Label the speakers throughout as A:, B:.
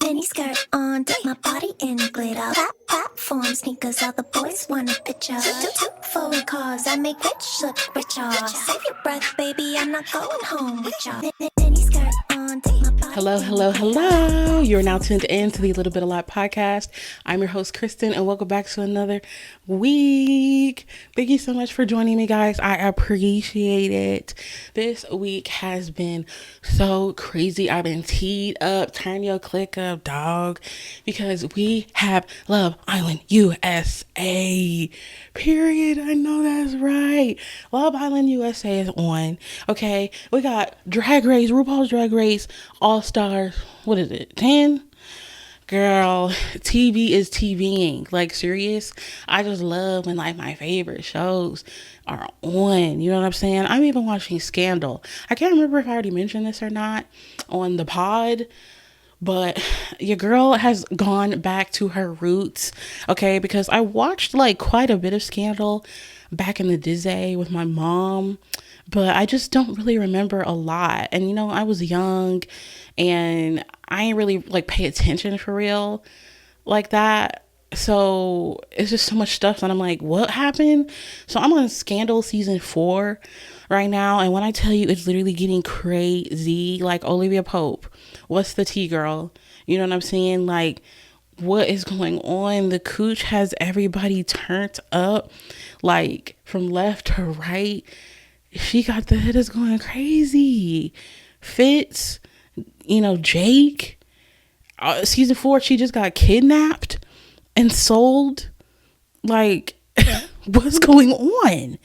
A: Mini skirt on, dip my body in glitter. Platform sneakers, all the boys want a picture. Two foreign cars, I make rich look richer. Save your breath, baby, I'm not going home with ya. Mini skirt on, dip my body.
B: Hello. You're now tuned in to the Little Bit a Lot podcast. I'm your host, Kristen, and welcome back to another week. Thank you so much for joining me, guys. I appreciate it. This week has been so crazy. I've been teed up. Turn your click up, dog, because we have Love Island USA. Period. I know that's right. Love Island USA is on. Okay, we got Drag Race, RuPaul's Drag Race, All Stars. What is it? 10? Girl, TV is TVing. Like, serious. I just love when like my favorite shows are on. You know what I'm saying? I'm even watching Scandal. I can't remember if I already mentioned this or not on the pod, but your girl has gone back to her roots, okay? Because I watched like quite a bit of Scandal back in the Disney with my mom, but I just don't really remember a lot. And, you know, I was young and I ain't really like pay attention for real like that. So it's just so much stuff and I'm like, what happened? So I'm on Scandal season 4 right now. And when I tell you it's literally getting crazy, like Olivia Pope, what's the tea, girl? You know what I'm saying? Like, what is going on? The cooch has everybody turned up, like from left to right. She got the hitters going crazy. Fitz, you know, Jake, season 4, she just got kidnapped and sold. Like, what's going on?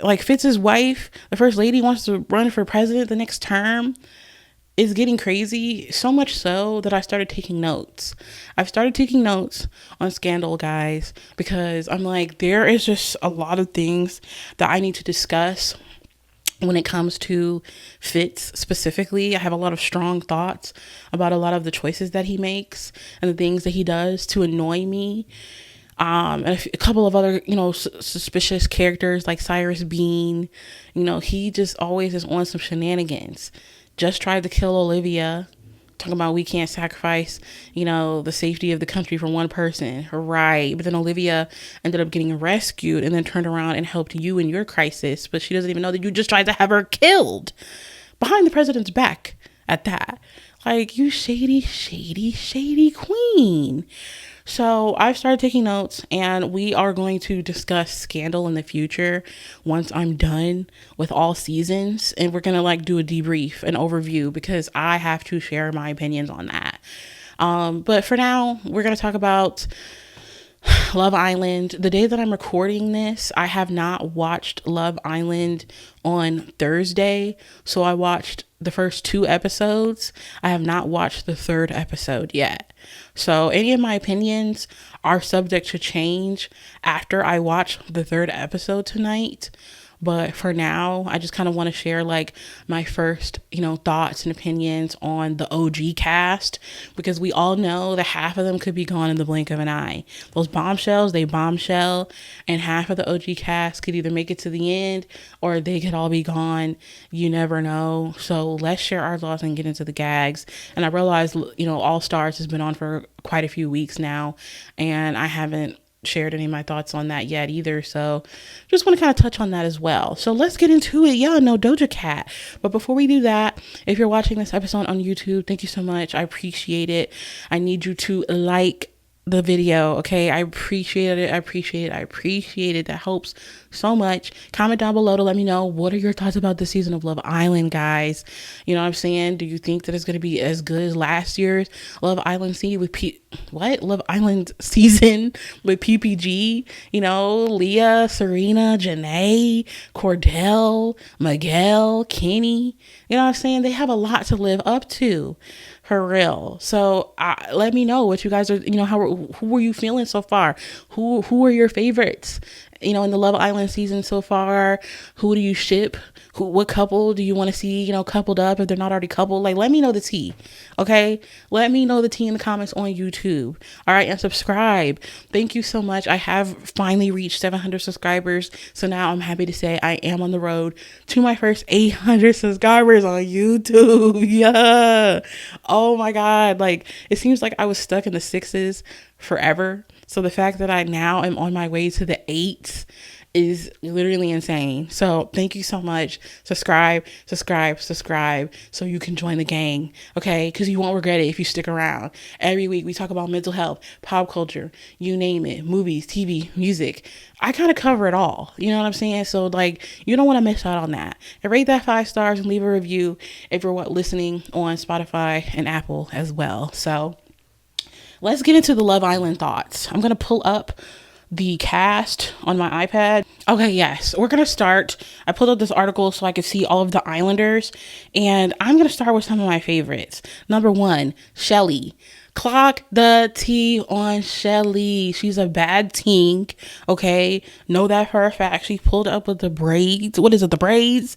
B: Like, Fitz's wife, the first lady, wants to run for president the next term. Is getting crazy, so much so that I started taking notes. I've started taking notes on Scandal, guys, because I'm like, there is just a lot of things that I need to discuss when it comes to Fitz specifically. I have a lot of strong thoughts about a lot of the choices that he makes and the things that he does to annoy me. And a couple of other, you know, suspicious characters like Cyrus Bean. You know, he just always is on some shenanigans. Just tried to kill Olivia, talking about we can't sacrifice, you know, the safety of the country for one person. Right. But then Olivia ended up getting rescued and then turned around and helped you in your crisis. But she doesn't even know that you just tried to have her killed behind the president's back at that. Like, you shady queen. So I've started taking notes and we are going to discuss Scandal in the future once I'm done with all seasons. And we're going to like do a debrief, an overview, because I have to share my opinions on that. But for now, we're going to talk about Love Island. The day that I'm recording this, I have not watched Love Island on Thursday. So I watched the first 2 episodes. I have not watched the 3rd episode yet. So any of my opinions are subject to change after I watch the 3rd episode tonight. But for now, I just kind of want to share like my first, you know, thoughts and opinions on the OG cast, because we all know that half of them could be gone in the blink of an eye. Those bombshells, they bombshell, and half of the OG cast could either make it to the end or they could all be gone. You never know. So let's share our thoughts and get into the gags. And I realized, you know, All Stars has been on for quite a few weeks now, and I haven't shared any of my thoughts on that yet either, so just want to kind of touch on that as well. So let's get into it. Y'all know Doja Cat, but before we do that, if you're watching this episode on YouTube, thank you so much. I appreciate it. I need you to like the video, okay? I appreciate it. That helps so much. Comment down below to let me know, what are your thoughts about this season of Love Island, guys? You know what I'm saying? Do you think that it's going to be as good as last year's Love Island Love Island season with PPG? You know, Leah, Serena, Janae, Cordell, Miguel, Kenny. You know what I'm saying? They have a lot to live up to. For real. So let me know what you guys are, you know, who are you feeling so far? Who are your favorites? in the Love Island season so far? Who do you ship? What couple do you want to see, coupled up if they're not already coupled? Like, let me know the tea. Okay. Let me know the tea in the comments on YouTube. All right. And subscribe. Thank you so much. I have finally reached 700 subscribers. So now I'm happy to say I am on the road to my first 800 subscribers on YouTube. Yeah. Oh my God. Like, it seems like I was stuck in the sixes forever. So the fact that I now am on my way to the eights is literally insane. So thank you so much. Subscribe so you can join the gang. Okay. Cause you won't regret it if you stick around. Every week we talk about mental health, pop culture, you name it, movies, TV, music. I kind of cover it all. You know what I'm saying? So like, you don't want to miss out on that. And rate that 5 stars and leave a review if you're listening on Spotify and Apple as well. So let's get into the Love Island thoughts. I'm going to pull up the cast on my iPad. Okay, yes, we're going to start. I pulled up this article so I could see all of the Islanders, and I'm going to start with some of my favorites. Number 1, Shelly. Clock the T on Shelly. She's a bad teen. Okay, know that for a fact. She pulled up with the braids. What is it? The braids,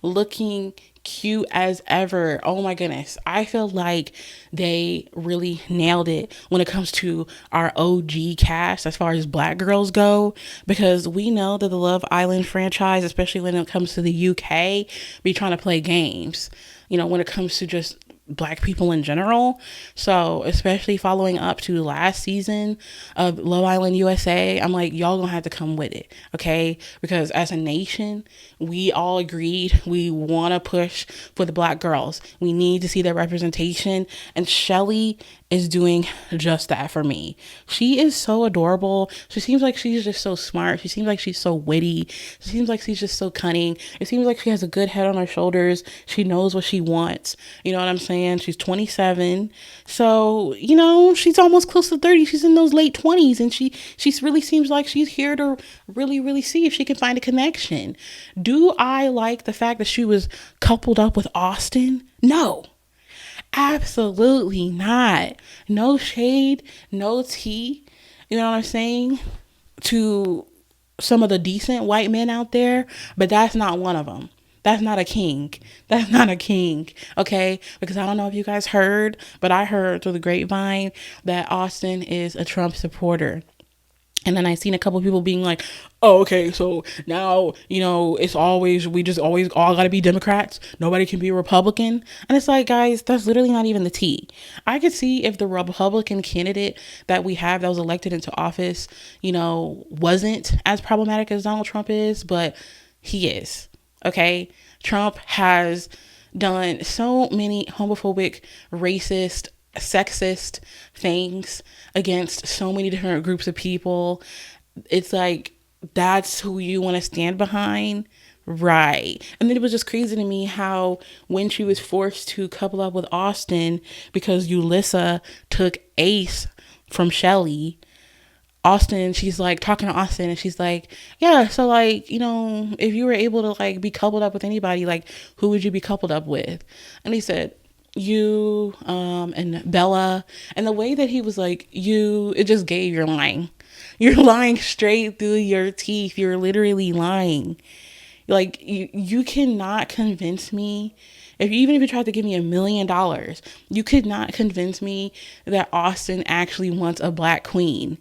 B: looking cute as ever. Oh my goodness. I feel like they really nailed it when it comes to our OG cast as far as Black girls go, because we know that the Love Island franchise, especially when it comes to the UK, be trying to play games, when it comes to just Black people in general. So especially following up to last season of Love Island USA, I'm like, y'all gonna have to come with it. Okay. Because as a nation, we all agreed we want to push for the Black girls. We need to see their representation, and Shelly is doing just that for me. She is so adorable. She seems like she's just so smart. She seems like she's so witty. She seems like she's just so cunning. It seems like she has a good head on her shoulders. She knows what she wants. You know what I'm saying? She's 27. So, she's almost close to 30. She's in those late 20s, and she really seems like she's here to really, really see if she can find a connection. Do I like the fact that she was coupled up with Austin? No. Absolutely not. No shade, no tea. You know what I'm saying? To some of the decent white men out there, but that's not one of them. That's not a king. That's not a king. Okay. Because I don't know if you guys heard, but I heard through the grapevine that Austin is a Trump supporter. And then I seen a couple of people being like, oh, okay, so now, we just always all gotta be Democrats. Nobody can be a Republican. And it's like, guys, that's literally not even the tea. I could see if the Republican candidate that we have that was elected into office, wasn't as problematic as Donald Trump is, but he is. Okay. Trump has done so many homophobic, racist, sexist things against so many different groups of people. It's like, that's who you want to stand behind, right? And then it was just crazy to me how when she was forced to couple up with Austin because Yulissa took Ace from Shelly, Austin, she's like talking to Austin and she's like, yeah, so like, if you were able to like be coupled up with anybody, like who would you be coupled up with? And he said, you and Bella. And the way that he was like, it just gave, you're lying. You're lying straight through your teeth. You're literally lying. Like you cannot convince me. Even if you tried to give me $1 million, you could not convince me that Austin actually wants a Black queen.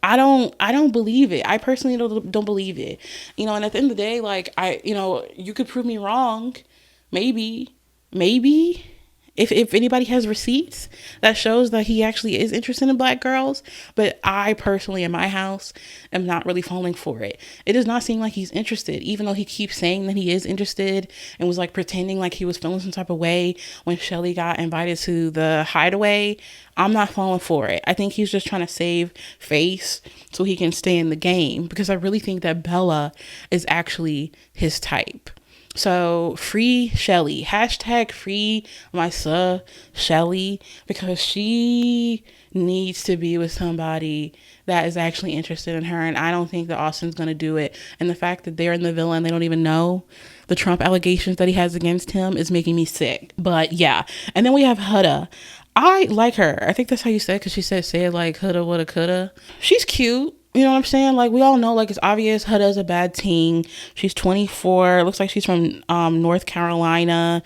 B: I don't believe it. I personally don't believe it. And at the end of the day, like you could prove me wrong. Maybe. If anybody has receipts that shows that he actually is interested in Black girls, but I personally in my house am not really falling for it. It does not seem like he's interested, even though he keeps saying that he is interested and was like pretending like he was feeling some type of way when Shelly got invited to the hideaway. I'm not falling for it. I think he's just trying to save face so he can stay in the game, because I really think that Bella is actually his type. So free Shelly, hashtag free my Shelly, because she needs to be with somebody that is actually interested in her. And I don't think that Austin's going to do it. And the fact that they're in the villa and they don't even know the Trump allegations that he has against him is making me sick. But yeah. And then we have Huda. I like her. I think that's how you said, because she said, say it like Huda, woulda, coulda. She's cute. You know what I'm saying? Like, we all know, like, it's obvious Huda's a bad teen. She's 24. It looks like she's from North Carolina.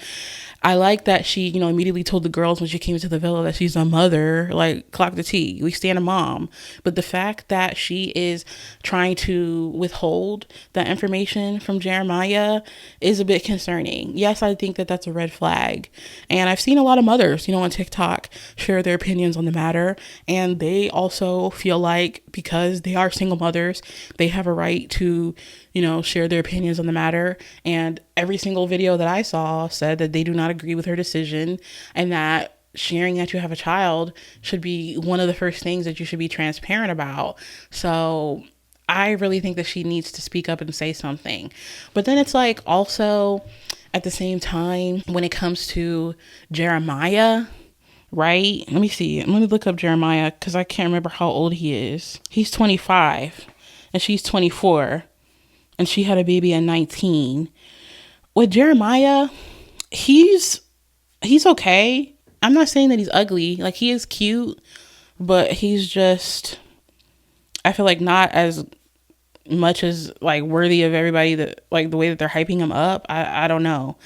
B: I like that she, immediately told the girls when she came into the villa that she's a mother. Like, clock the T. We stand a mom. But the fact that she is trying to withhold that information from Jeremiah is a bit concerning. Yes, I think that that's a red flag. And I've seen a lot of mothers, on TikTok share their opinions on the matter. And they also feel like because they are single mothers, they have a right to, share their opinions on the matter. And every single video that I saw said that they do not agree with her decision, and that sharing that you have a child should be one of the first things that you should be transparent about. So I really think that she needs to speak up and say something. But then it's like, also at the same time, when it comes to Jeremiah, right? Let me see. Let me look up Jeremiah, because I can't remember how old he is. He's 25 and she's 24, and she had a baby at 19. With Jeremiah, he's okay. I'm not saying that he's ugly. Like, he is cute, but he's just, I feel like, not as much as, like, worthy of everybody, that, like, the way that they're hyping him up. I don't know.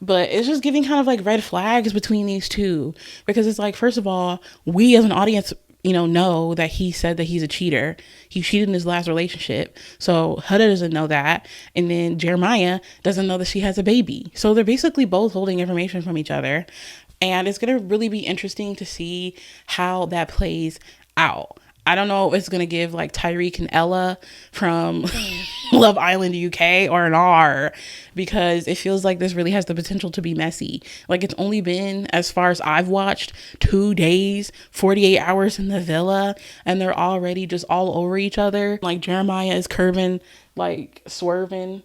B: But it's just giving kind of like red flags between these two, because it's like, first of all, we as an audience, know that he said that he's a cheater. He cheated in his last relationship. So Huda doesn't know that. And then Jeremiah doesn't know that she has a baby. So they're basically both holding information from each other. And it's going to really be interesting to see how that plays out. I don't know if it's going to give like Tyreek and Ella from Love Island UK or an R, because it feels like this really has the potential to be messy. Like, it's only been, as far as I've watched, 2 days, 48 hours in the villa, and they're already just all over each other. Like, Jeremiah is curving, like swerving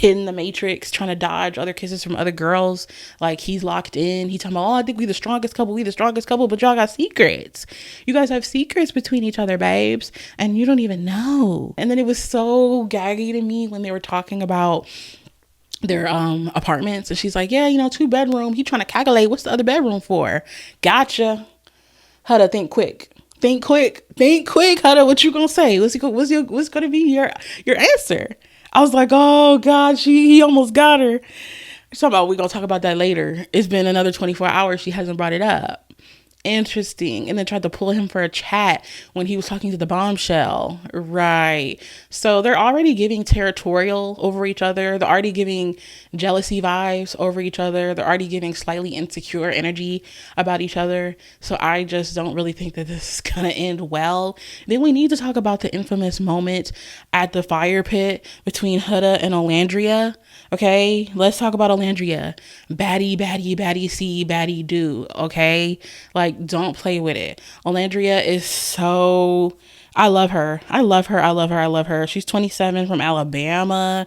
B: in the Matrix, trying to dodge other kisses from other girls. Like, he's locked in. He talking about, oh, I think we the strongest couple, but y'all got secrets. You guys have secrets between each other, babes, and you don't even know. And then it was so gaggy to me when they were talking about their apartments, and she's like, yeah, 2-bedroom. He trying to calculate what's the other bedroom for. Gotcha. Huda, think quick, Huda. What you gonna say? What's gonna be your answer? I was like, oh God, he almost got her. We're going to talk about that later. It's been another 24 hours. She hasn't brought it up. Interesting. And then tried to pull him for a chat when he was talking to the bombshell. Right. So they're already giving territorial over each other. They're already giving jealousy vibes over each other. They're already giving slightly insecure energy about each other. So I just don't really think that this is going to end well. Then we need to talk about the infamous moment at the fire pit between Huda and Olandria. Okay, let's talk about Olandria. Baddie C, baddie do. Okay, like, don't play with it. Olandria is so, I love her. She's 27 from Alabama.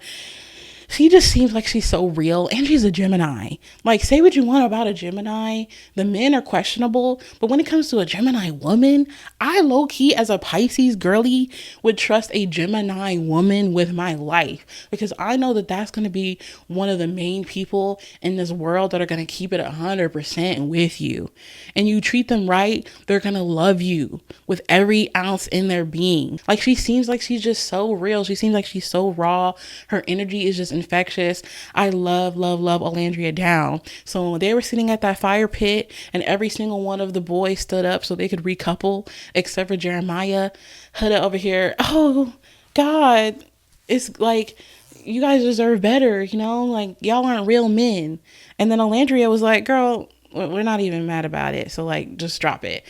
B: She just seems like she's so real, and she's a Gemini. Like, say what you want about a Gemini, the men are questionable, but when it comes to a Gemini woman, I low-key, as a Pisces girly, would trust a Gemini woman with my life, because I know that that's going to be one of the main people in this world that are going to keep it 100% with you. And you treat them right, they're going to love you with every ounce in their being. Like, she seems like she's just so real. She seems like she's so raw. Her energy is just infectious. I love Olandria down. So when they were sitting at that fire pit and every single one of the boys stood up so they could recouple, except for Jeremiah, Huda over here, oh God, it's like, you guys deserve better, like, y'all aren't real men. And then Olandria was like, girl, we're not even mad about it, so like, just drop it.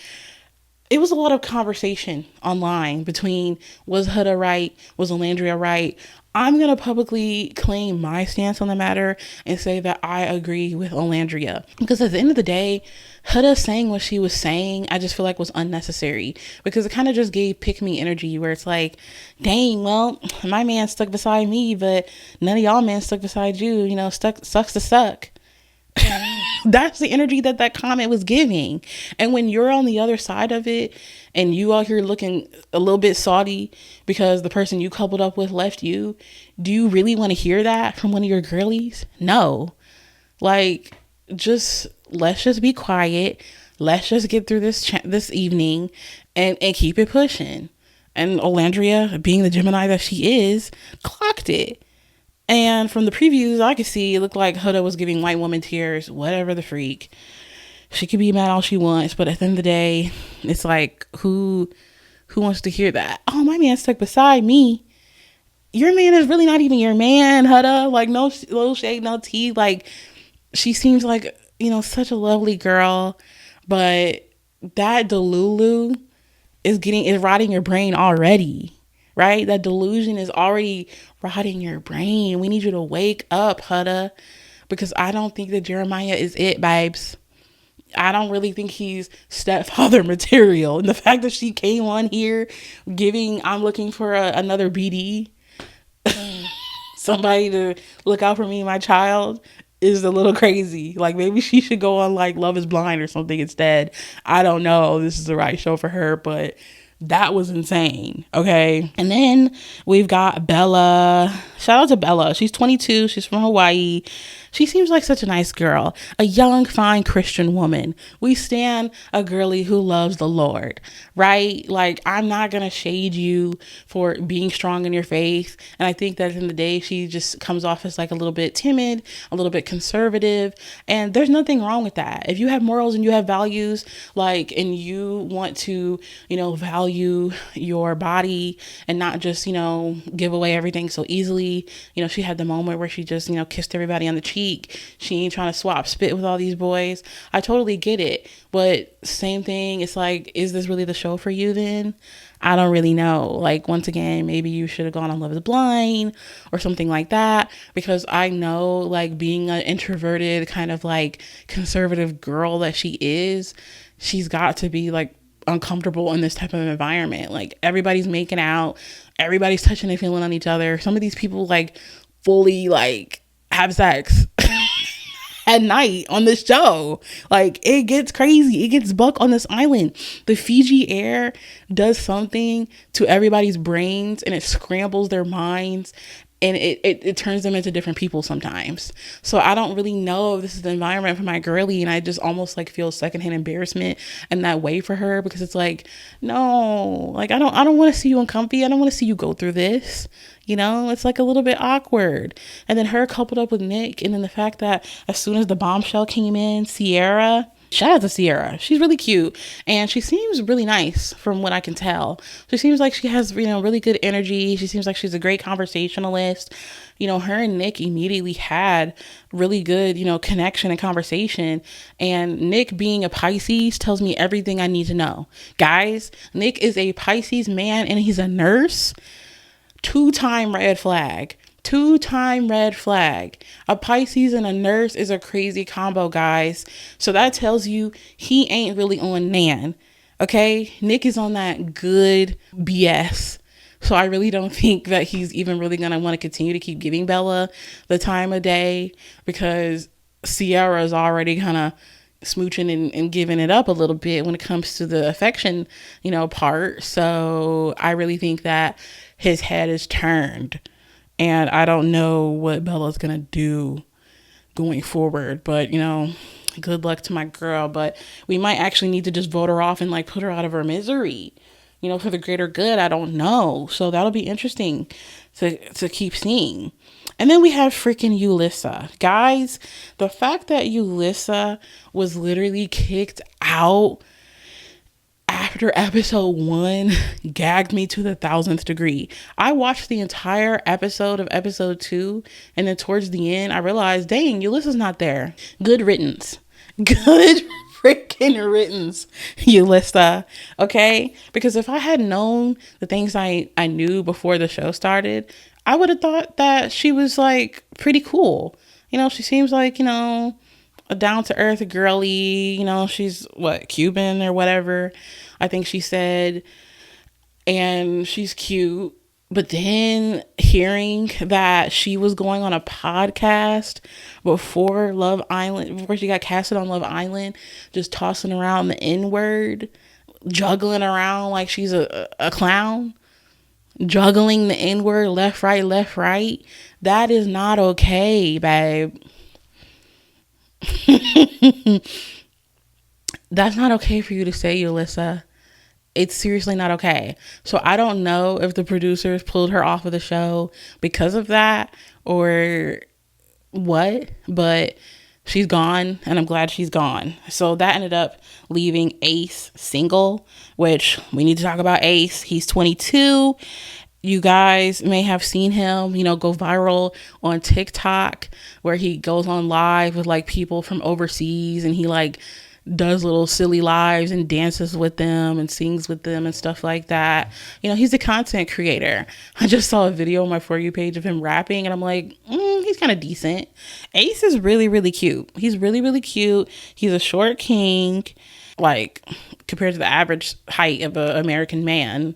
B: It was a lot of conversation online between, was Huda right? Was Olandria right? I'm going to publicly claim my stance on the matter and say that I agree with Olandria. Because at the end of the day, Huda saying what she was saying, I just feel like was unnecessary. Because it kind of just gave pick-me energy, where it's like, dang, well, my man stuck beside me, but none of y'all men stuck beside you. Sucks to suck. That's the energy that comment was giving. And when you're on the other side of it and you out here looking a little bit salty because the person you coupled up with left you, do you really want to hear that from one of your girlies? No. Like, let's just be quiet. Let's just get through this evening and keep it pushing. And Olandria, being the Gemini that she is, clocked it. And from the previews, I could see it looked like Huda was giving white woman tears, whatever the freak. She could be mad all she wants, but at the end of the day, it's like, who wants to hear that? Oh, my man stuck beside me. Your man is really not even your man, Huda. Like, no little shade, no tea. Like, she seems like, such a lovely girl, but that Delulu is rotting your brain already. Right? That delusion is already rotting your brain. We need you to wake up, Huda, because I don't think that Jeremiah is it, babes. I don't really think he's stepfather material. And the fact that she came on here giving, I'm looking for another BD, somebody to look out for me and my child, is a little crazy. Like, maybe she should go on like Love is Blind or something instead. I don't know. This is the right show for her, but that was insane. Okay. And then we've got Bella. Shout out to Bella. She's 22. She's from Hawaii. She seems like such a nice girl, a young, fine Christian woman. We stand a girly who loves the Lord, right? Like, I'm not going to shade you for being strong in your faith. And I think that in the day, she just comes off as like a little bit timid, a little bit conservative. And there's nothing wrong with that. If you have morals and you have values, like, and you want to, value your body and not just, give away everything so easily. She had the moment where she just, kissed everybody on the cheek. She ain't trying to swap spit with all these boys. I totally get it. But same thing, it's like, is this really the show for you then? I don't really know. Like, once again, maybe you should have gone on Love is Blind or something like that, because I know, like, being an introverted kind of like conservative girl that she is, she's got to be like uncomfortable in this type of environment. Like, everybody's making out, everybody's touching and feeling on each other. Some of these people like fully like have sex at night on this show. Like, it gets crazy. It gets buck on this island. The Fiji air does something to everybody's brains, and it scrambles their minds, and it turns them into different people sometimes. So I don't really know if this is the environment for my girly, and I just almost like feel secondhand embarrassment in that way for her, because it's like, no, like, I don't want to see you uncomfy. I don't want to see you go through this. It's like a little bit awkward. And then her coupled up with Nick, and then the fact that as soon as the bombshell came in, Sierra, shout out to Sierra. She's really cute, and she seems really nice from what I can tell. She seems like she has, really good energy. She seems like she's a great conversationalist. Her and Nick immediately had really good, connection and conversation. And Nick, being a Pisces, tells me everything I need to know. Guys, Nick is a Pisces man, and he's a nurse. Two-time red flag. A Pisces and a nurse is a crazy combo, guys. So that tells you he ain't really on Nan. Okay? Nick is on that good BS. So I really don't think that he's even really going to want to continue to keep giving Bella the time of day, because Sierra is already kind of smooching and giving it up a little bit when it comes to the affection, part. So I really think that his head is turned, and I don't know what Bella's gonna do going forward, but good luck to my girl. But we might actually need to just vote her off and like put her out of her misery, for the greater good. I don't know. So that'll be interesting to keep seeing. And then we have freaking Yulissa. Guys, the fact that Yulissa was literally kicked out after episode 1 gagged me to the 1000th degree. I watched the entire episode of episode 2, and then towards the end, I realized, dang, Ulissa's not there. Good riddance. Good freaking riddance, Yulissa. Okay? Because if I had known the things I knew before the show started, I would have thought that she was like pretty cool. She seems like, a down-to-earth girly, she's Cuban or whatever, I think she said, and she's cute. But then hearing that she was going on a podcast before she got casted on Love Island, just tossing around the N-word, juggling around like she's a clown, juggling the N-word left, right, that is not okay, babe. That's not okay for you to say, Yulissa. it's seriously not okay. So I don't know if the producers pulled her off of the show because of that or what, but she's gone, and I'm glad she's gone. So that ended up leaving Ace single, which we need to talk about Ace. He's 22. You guys may have seen him, go viral on TikTok, where he goes on live with like people from overseas, and he like does little silly lives and dances with them and sings with them and stuff like that. He's a content creator. I just saw a video on my For You page of him rapping, and I'm like, he's kind of decent. Ace is really, really cute. He's really, really cute. He's a short king, like compared to the average height of an American man.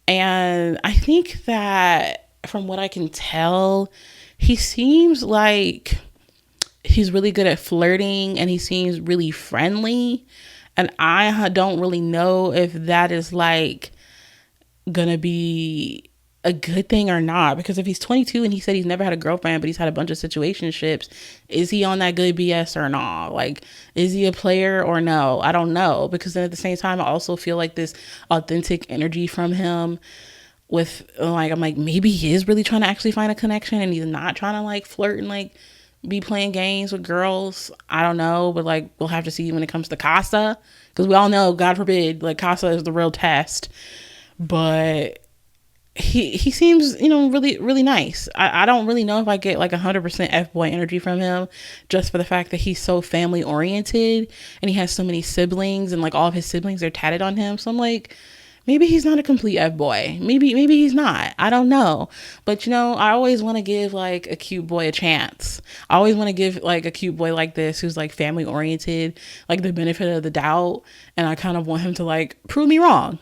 B: And I think that from what I can tell, he seems like he's really good at flirting, and he seems really friendly. And I don't really know if that is like gonna be a good thing or not, because if he's 22 and he said he's never had a girlfriend, but he's had a bunch of situationships, is he on that good BS or not? Like, is he a player or no? I don't know, because then at the same time, I also feel like this authentic energy from him with like, I'm like, maybe he is really trying to actually find a connection, and he's not trying to like flirt and like be playing games with girls. I don't know, but like, we'll have to see when it comes to Casa, because we all know, God forbid, like Casa is the real test. But he seems, really, really nice. I don't really know if I get like 100% F-boy energy from him, just for the fact that he's so family oriented and he has so many siblings, and like all of his siblings are tatted on him. So I'm like, maybe he's not a complete F-boy. Maybe he's not. I don't know. But I always want to give like a cute boy a chance. I always want to give like a cute boy like this, who's like family oriented, like the benefit of the doubt. And I kind of want him to like prove me wrong.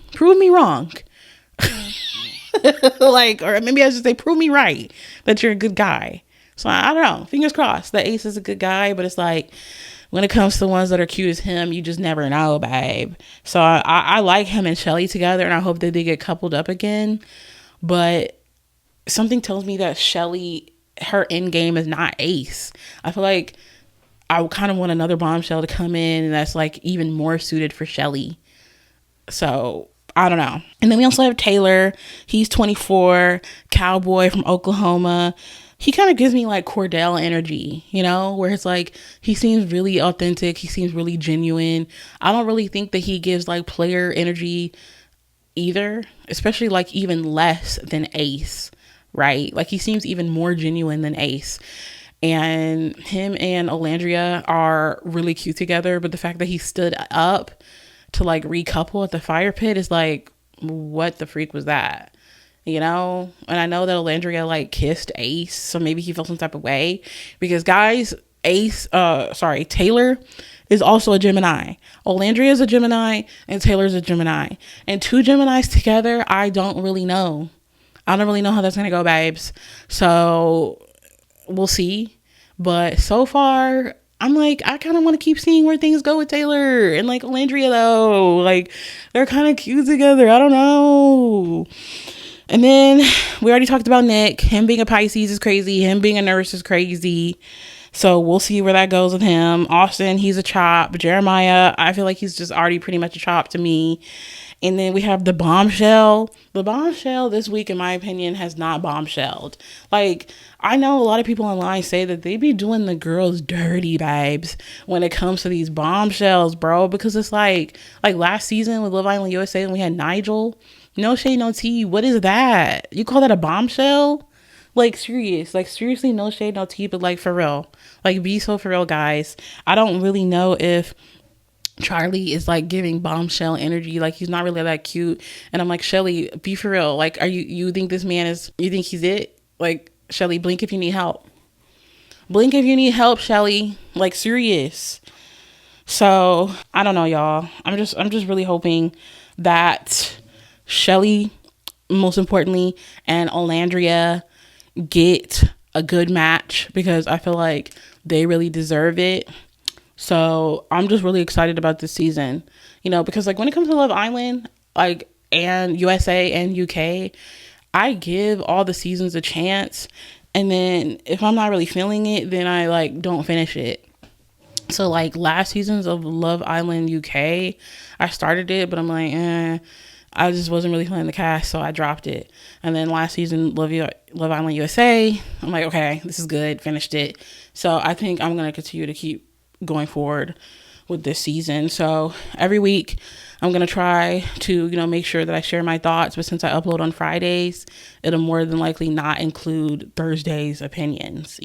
B: Like, or maybe I should say, prove me right that you're a good guy. So I don't know. Fingers crossed that Ace is a good guy, but it's like, when it comes to the ones that are cute as him, you just never know, babe. So I like him and Shelly together, and I hope that they get coupled up again. But something tells me that Shelly, her end game is not Ace. I feel like I kind of want another bombshell to come in that's like even more suited for Shelly. So I don't know. And then we also have Taylor. He's 24, cowboy from Oklahoma. He kind of gives me like Cordell energy, where it's like, he seems really authentic. He seems really genuine. I don't really think that he gives like player energy either, especially like even less than Ace, right? Like, he seems even more genuine than Ace. And him and Olandria are really cute together. But the fact that he stood up to like recouple at the fire pit is like, what the freak was that? And I know that Olandria like kissed Ace, so maybe he felt some type of way, because guys, Taylor is also a Gemini. Olandria is a Gemini, and Taylor's a Gemini, and two Geminis together, I don't really know how that's gonna go, babes. So we'll see. But so far, I'm like, I kind of want to keep seeing where things go with Taylor and like Olandria though. Like, they're kind of cute together. I don't know. And then we already talked about Nick. Him being a Pisces is crazy. Him being a nurse is crazy. So we'll see where that goes with him. Austin, he's a chop. Jeremiah, I feel like he's just already pretty much a chop to me. And then we have the bombshell. The bombshell this week, in my opinion, has not bombshelled. Like, I know a lot of people online say that they be doing the girls dirty, babes, when it comes to these bombshells, bro. Because it's like last season with Love Island USA, when we had Nigel. No shade, no tea. What is that? You call that a bombshell? Like, serious. Like, seriously, no shade, no tea, but like, for real. Like, be so for real, guys. I don't really know if Charlie is like giving bombshell energy. Like, he's not really that cute. And I'm like, Shelly, be for real. Like, you think this man is, you think he's it? Like, Shelly, blink if you need help. Blink if you need help, Shelly. Like, serious. So, I don't know, y'all. I'm just really hoping that Shelly, most importantly, and Olandria get a good match, because I feel like they really deserve it. So I'm just really excited about this season, because like when it comes to Love Island, like, and USA and UK, I give all the seasons a chance. And then if I'm not really feeling it, then I like don't finish it. So like last seasons of Love Island UK, I started it, but I'm like, I just wasn't really feeling the cast, so I dropped it. And then last season, Love Island USA, I'm like, okay, this is good, finished it. So I think I'm gonna continue to keep going forward with this season. So every week, I'm gonna try to, make sure that I share my thoughts. But since I upload on Fridays, it'll more than likely not include Thursday's opinions.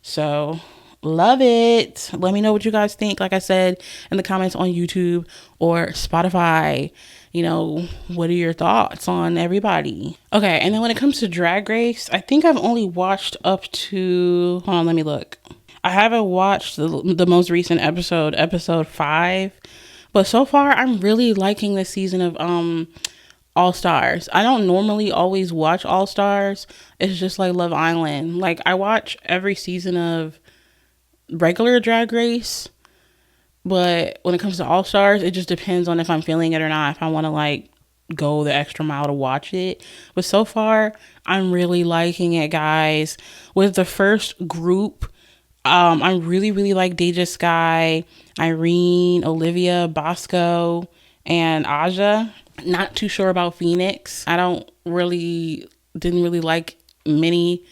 B: So love it. Let me know what you guys think, like I said, in the comments on YouTube or Spotify. What are your thoughts on everybody? Okay, and then when it comes to Drag Race, I think I've only watched up to, hold on, let me look. I haven't watched the most recent episode 5, but so far I'm really liking this season of All Stars. I don't normally always watch All Stars. It's just like Love Island. Like I watch every season of regular Drag Race, but when it comes to All Stars, it just depends on if I'm feeling it or not, if I want to like go the extra mile to watch it. But so far, I'm really liking it, guys. With the first group, I really, really like Deja Sky, Irene, Olivia, Bosco, and Aja. Not too sure about Phoenix. Didn't really like many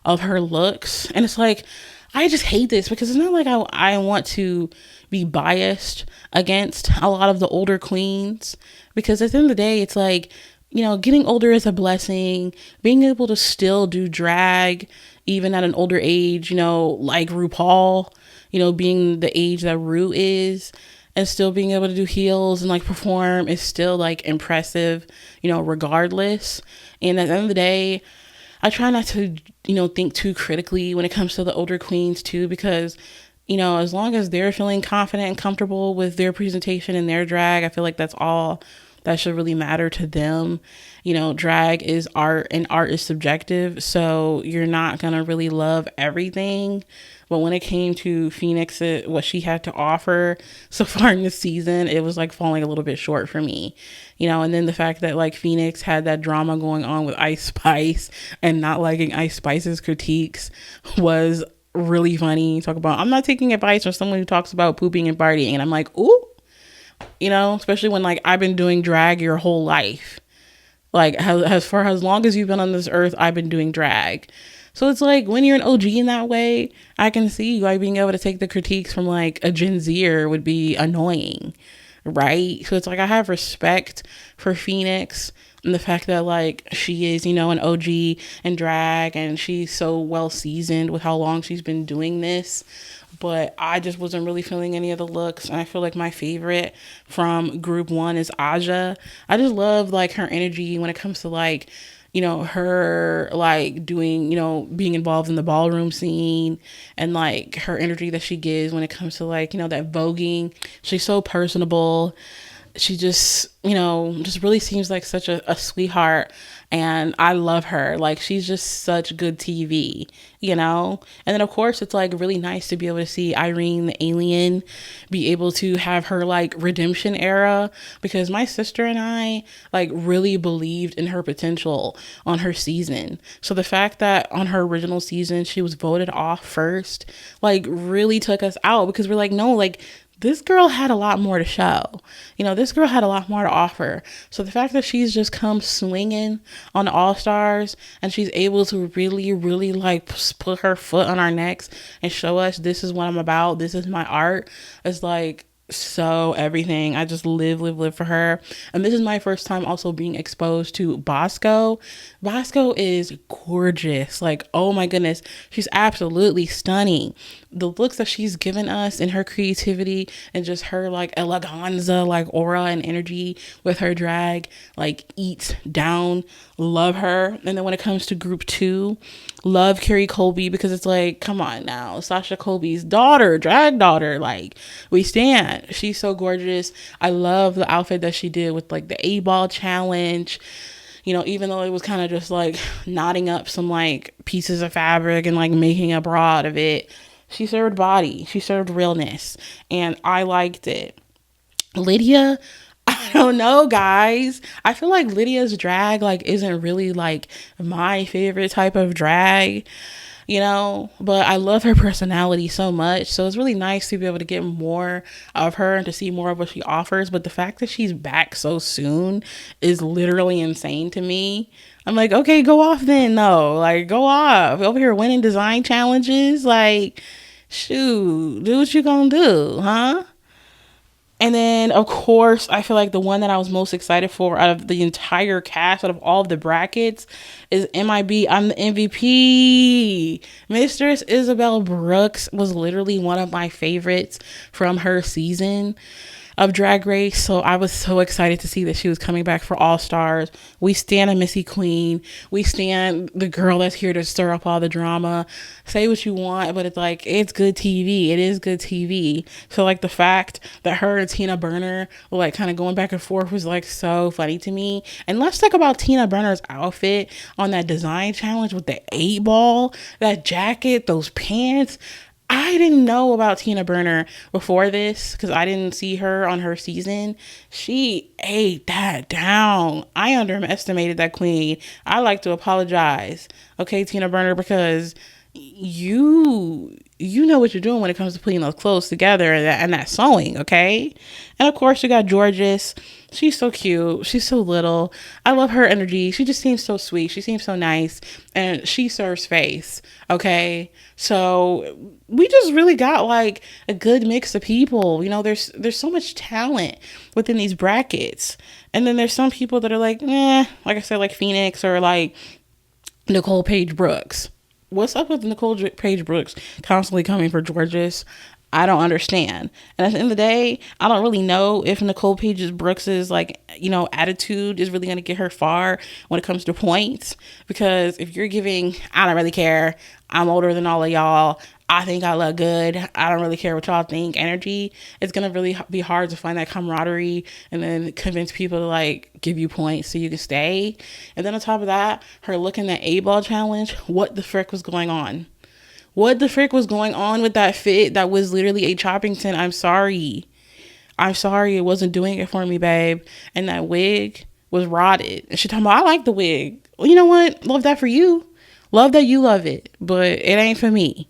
B: of her looks. And it's like, I just hate this because it's not like I want to be biased against a lot of the older queens, because at the end of the day, it's like, getting older is a blessing. Being able to still do drag even at an older age, like RuPaul, being the age that Ru is, and still being able to do heels and like perform is still like impressive, regardless. And at the end of the day, I try not to, think too critically when it comes to the older queens too, because, as long as they're feeling confident and comfortable with their presentation and their drag, I feel like that's all that should really matter to them. Drag is art and art is subjective. So you're not going to really love everything. But when it came to Phoenix, what she had to offer so far in this season, it was like falling a little bit short for me, and then the fact that like Phoenix had that drama going on with Ice Spice and not liking Ice Spice's critiques was really funny. Talk about, I'm not taking advice from someone who talks about pooping and partying. And I'm like, ooh, especially when like I've been doing drag your whole life. Like as for as long as you've been on this earth, I've been doing drag. So it's like when you're an OG in that way, I can see like being able to take the critiques from like a Gen Zer would be annoying, right? So it's like I have respect for Phoenix and the fact that like she is, an OG in drag and she's so well seasoned with how long she's been doing this. But I just wasn't really feeling any of the looks. And I feel like my favorite from group 1 is Aja. I just love like her energy when it comes to like, her like doing, being involved in the ballroom scene and like her energy that she gives when it comes to like, that voguing. She's so personable. She just, just really seems like such a sweetheart, and I love her. Like, she's just such good TV, And then, of course, it's like really nice to be able to see Irene, the alien, be able to have her like redemption era, because my sister and I like really believed in her potential on her season. So the fact that on her original season, she was voted off first, like really took us out, because we're like, no, like, this girl had a lot more to show. This girl had a lot more to offer. So the fact that she's just come swinging on the All Stars and she's able to really, really like put her foot on our necks and show us this is what I'm about, this is my art, is like so everything. I just live for her. And this is my first time also being exposed to Bosco. Bosco is gorgeous. Like, oh my goodness, she's absolutely stunning. The looks that she's given us and her creativity and just her like eleganza, like aura and energy with her drag, like eats down. Love her. And then when it comes to group 2, love Carrie Colby, because it's like, come on now, Sasha Colby's daughter, drag daughter, like we stand. She's so gorgeous. I love the outfit that she did with like the A-ball challenge. Even though it was kind of just like knotting up some like pieces of fabric and like making a bra out of it, she served body, she served realness, and I liked it. Lydia, I don't know, guys. I feel like Lydia's drag like isn't really like my favorite type of drag. but I love her personality so much. So it's really nice to be able to get more of her and to see more of what she offers. But the fact that she's back so soon is literally insane to me. I'm like, okay, go off then. No, like, go off. Over here winning design challenges. Like, shoot, do what you gonna do, huh? And then, of course, I feel like the one that I was most excited for out of the entire cast, out of all of the brackets, is MIB. I'm the MVP. Mistress Isabel Brooks was literally one of my favorites from her season of Drag Race. So I was so excited to see that she was coming back for All Stars. We stand a Missy Queen. We stand the girl that's here to stir up all the drama. Say what you want, but it's like, it's good TV. It is good TV. So like the fact that her and Tina Burner were like kind of going back and forth was like so funny to me. And let's talk about Tina Burner's outfit on that design challenge with the 8-ball, that jacket, those pants. I didn't know about Tina Burner before this because I didn't see her on her season. She ate that down. I underestimated that queen. I like to apologize, okay, Tina Burner, because you know what you're doing when it comes to putting those clothes together and that sewing, okay? And of course you got Georges. She's so cute. She's so little. I love her energy. She just seems so sweet. She seems so nice. And she serves face, okay? So we just really got like a good mix of people. There's so much talent within these brackets. And then there's some people that are like, like I said, like Phoenix or like Nicole Page Brooks. What's up with Nicole Page Brooks constantly coming for Georges? I don't understand. And at the end of the day, I don't really know if Nicole Page Brooks's attitude is really going to get her far when it comes to points. Because if you're giving, I don't really care, I'm older than all of y'all, I think I look good, I don't really care what y'all think energy, it's going to really be hard to find that camaraderie and then convince people to like give you points so you can stay. And then on top of that, her looking at 8-ball challenge, what the frick was going on? What the frick was going on with that fit that was literally a Choppington? I'm sorry. It wasn't doing it for me, babe. And that wig was rotted. And she talking about, I like the wig. Well, you know what? Love that for you. Love that you love it. But it ain't for me.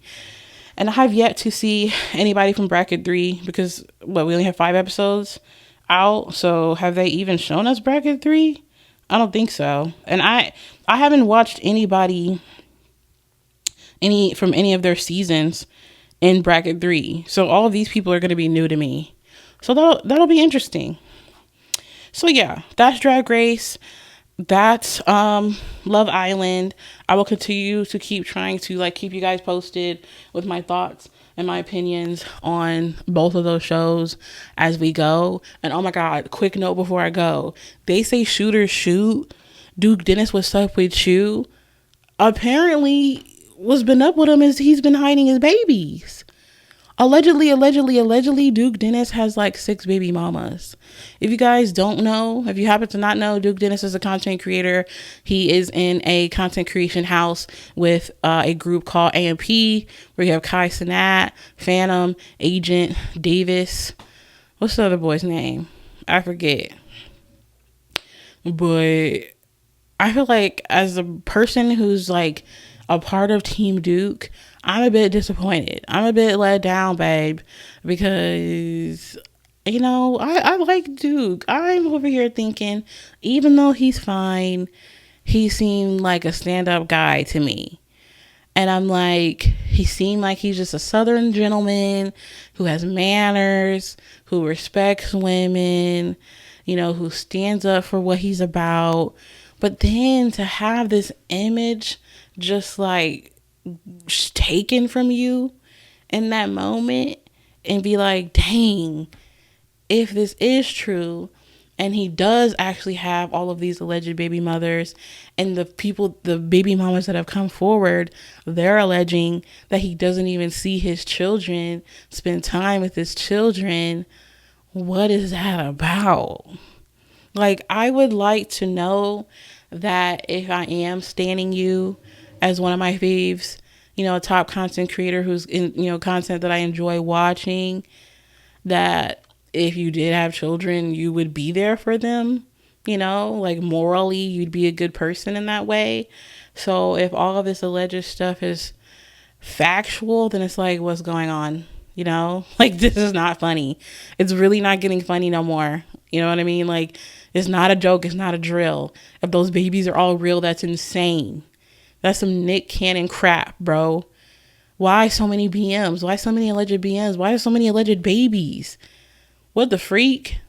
B: And I have yet to see anybody from Bracket 3 because, we only have 5 episodes out. So have they even shown us Bracket 3? I don't think so. And I haven't watched anybody from any of their seasons in Bracket 3. So all of these people are going to be new to me. So that'll be interesting. So yeah, that's Drag Race. That's Love Island. I will continue to keep trying to like keep you guys posted with my thoughts and my opinions on both of those shows as we go. And oh my God, quick note before I go. They say shooters shoot. Duke Dennis, what's up with you? Apparently what's been up with him is he's been hiding his babies. Allegedly, Duke Dennis has like 6 baby mamas. If you guys don't know, if you happen to not know, Duke Dennis is a content creator. He is in a content creation house with a group called AMP, where you have Kai Cenat, Phantom, Agent, Davis. What's the other boy's name? I forget. But I feel like as a person who's like a part of Team Duke, I'm a bit disappointed. I'm a bit let down, babe, because, I like Duke. I'm over here thinking, even though he's fine, he seemed like a stand-up guy to me. And I'm like, he seemed like he's just a Southern gentleman who has manners, who respects women, who stands up for what he's about. But then to have this image just like taken from you in that moment and be like, dang, if this is true and he does actually have all of these alleged baby mothers and the baby mamas that have come forward, they're alleging that he doesn't even see his children, spend time with his children. What is that about? Like, I would like to know that if I am standing you as one of my faves, a top content creator who's in, content that I enjoy watching, that if you did have children, you would be there for them, like morally, you'd be a good person in that way. So if all of this alleged stuff is factual, then it's like, what's going on? You know, like, this is not funny. It's really not getting funny no more. You know what I mean? Like, it's not a joke. It's not a drill. If those babies are all real, that's insane. That's some Nick Cannon crap, bro. Why so many BMs? Why so many alleged BMs? Why are so many alleged babies? What the freak?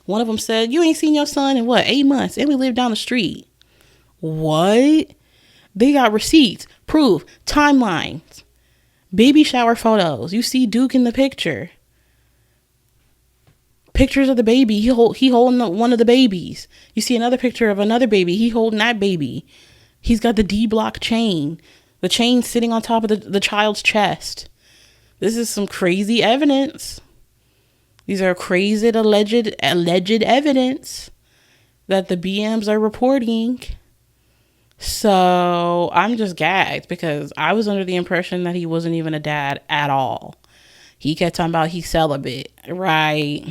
B: One of them said, you ain't seen your son in what, 8 months, and we live down the street. What? They got receipts, proof, timelines, baby shower photos. You see Duke in the picture. Pictures of the baby. He holding one of the babies. You see another picture of another baby. He holding that baby. He's got the D-block chain. The chain sitting on top of the child's chest. This is some crazy evidence. These are crazy alleged evidence that the BMs are reporting. So I'm just gagged because I was under the impression that he wasn't even a dad at all. He kept talking about he's celibate, right?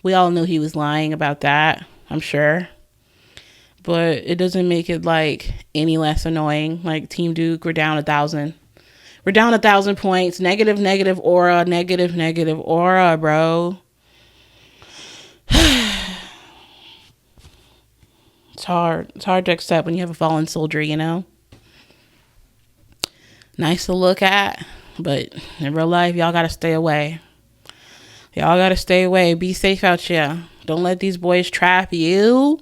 B: We all knew he was lying about that, I'm sure. But it doesn't make it like any less annoying. Like, Team Duke, we're down 1,000. We're down 1,000 points. Negative aura. Negative aura, bro. It's hard. It's hard to accept when you have a fallen soldier, you know? Nice to look at, but in real life, y'all gotta stay away. Y'all gotta stay away. Be safe out here. Don't let these boys trap you.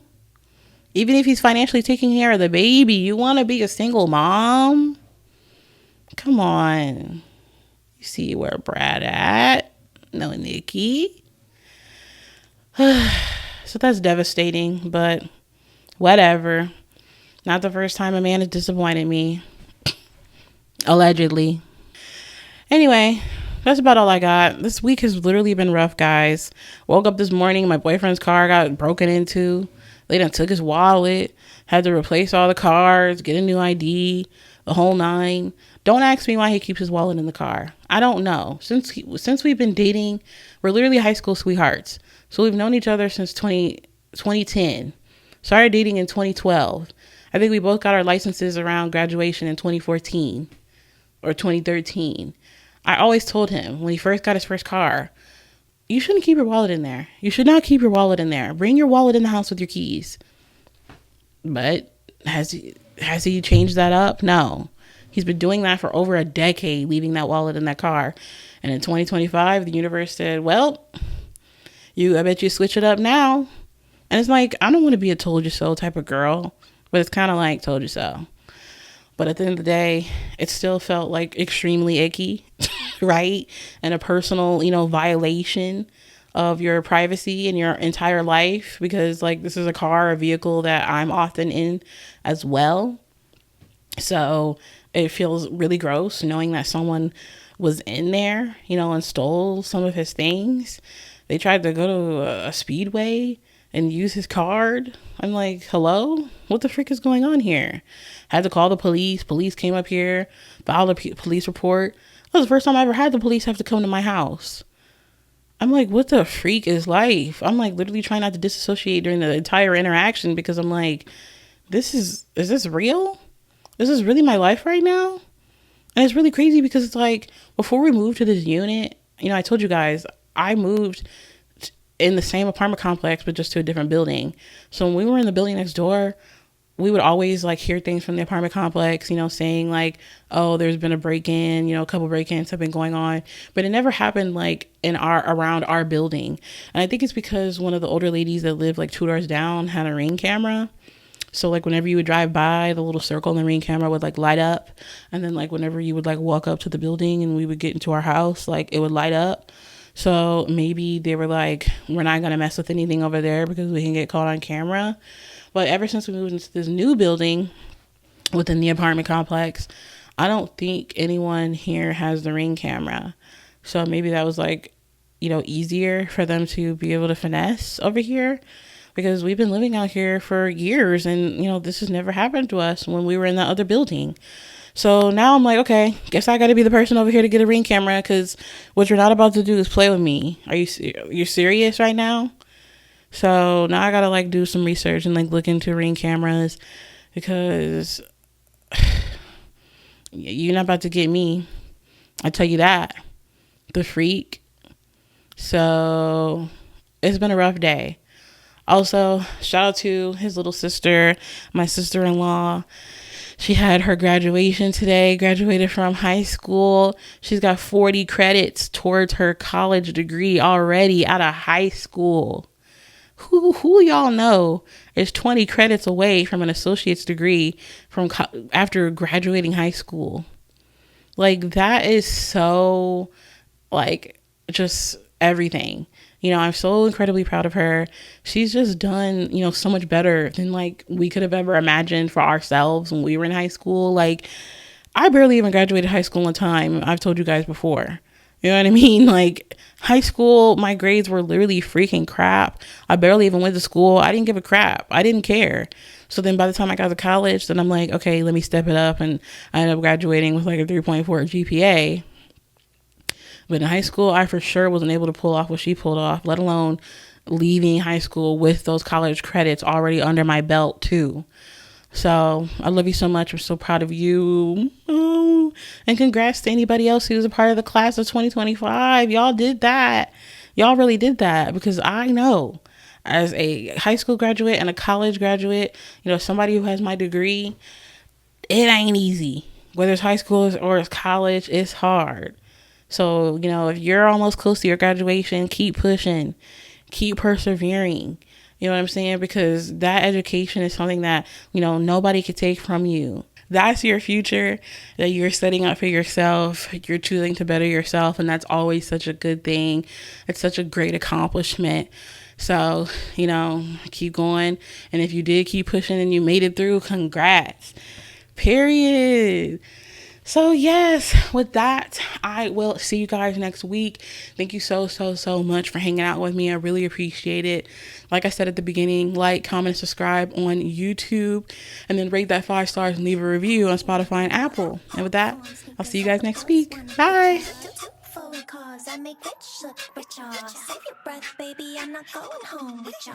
B: Even if he's financially taking care of the baby, you want to be a single mom? Come on. You see where Brad at? No, Nikki. So that's devastating, but whatever. Not the first time a man has disappointed me. Allegedly. Anyway, that's about all I got. This week has literally been rough, guys. Woke up this morning, my boyfriend's car got broken into. They done took his wallet, had to replace all the cards, get a new ID, the whole nine. Don't ask me why he keeps his wallet in the car. I don't know. Since we've been dating, we're literally high school sweethearts. So we've known each other since 2010. Started dating in 2012. I think we both got our licenses around graduation in 2014 or 2013. I always told him when he first got his first car, you shouldn't keep your wallet in there. You should not keep your wallet in there. Bring your wallet in the house with your keys. But has he changed that up? No. He's been doing that for over a decade, leaving that wallet in that car. And in 2025, the universe said, well, I bet you switch it up now. And it's like, I don't want to be a told you so type of girl, but it's kind of like told you so. But at the end of the day, it still felt like extremely icky, right? And a personal, violation of your privacy and your entire life, because like this is a vehicle that I'm often in as well. So it feels really gross knowing that someone was in there, and stole some of his things. They tried to go to a speedway and use his card. I'm like, hello? What the frick is going on here? Had to call the police. Police came up here, filed a police report. That was the first time I ever had the police have to come to my house. I'm like, what the freak is life? I'm like literally trying not to disassociate during the entire interaction because I'm like, is this real? Is this really my life right now? And it's really crazy because it's like, before we moved to this unit, I told you guys, I moved in the same apartment complex, but just to a different building. So when we were in the building next door, we would always like hear things from the apartment complex, saying like, oh, there's been a break-in, a couple break-ins have been going on, but it never happened like around our building. And I think it's because one of the older ladies that lived like 2 doors down had a Ring camera. So like whenever you would drive by, the little circle in the Ring camera would like light up. And then like whenever you would like walk up to the building and we would get into our house, like it would light up. So maybe they were like, we're not going to mess with anything over there because we can get caught on camera. But ever since we moved into this new building within the apartment complex, I don't think anyone here has the Ring camera. So maybe that was like, easier for them to be able to finesse over here, because we've been living out here for years and, this has never happened to us when we were in that other building. So now I'm like, okay, guess I got to be the person over here to get a Ring camera, because what you're not about to do is play with me. You're serious right now? So now I got to like do some research and like look into Ring cameras, because You're not about to get me. I tell you that. The freak. So it's been a rough day. Also, shout out to his little sister, my sister-in-law. She had her graduation today, graduated from high school. She's got 40 credits towards her college degree already out of high school. Who y'all know is 20 credits away from an associate's degree from after graduating high school? Like, that is so, like, just everything. I'm so incredibly proud of her. She's just done, so much better than like we could have ever imagined for ourselves when we were in high school. Like, I barely even graduated high school in time. I've told you guys before. You know what I mean? Like, high school, my grades were literally freaking crap. I barely even went to school. I didn't give a crap. I didn't care. So then by the time I got to college, then I'm like, okay, let me step it up. And I ended up graduating with like a 3.4 GPA. But in high school, I for sure wasn't able to pull off what she pulled off, let alone leaving high school with those college credits already under my belt too. So I love you so much. I'm so proud of you. Oh, and congrats to anybody else who's a part of the class of 2025. Y'all did that. Y'all really did that, because I know as a high school graduate and a college graduate, somebody who has my degree, it ain't easy. Whether it's high school or it's college, it's hard. So, if you're almost close to your graduation, keep pushing, keep persevering. You know what I'm saying? Because that education is something that, nobody could take from you. That's your future that you're setting up for yourself. You're choosing to better yourself. And that's always such a good thing. It's such a great accomplishment. So, keep going. And if you did keep pushing and you made it through, congrats. Period. So yes, with that, I will see you guys next week. Thank you so much for hanging out with me. I really appreciate it. Like I said at the beginning, like, comment, subscribe on YouTube, and then rate that 5 stars and leave a review on Spotify and Apple. And with that, I'll see you guys next week. Bye.
A: Cause I make rich look richer. Save your breath, baby, I'm not going home with ya.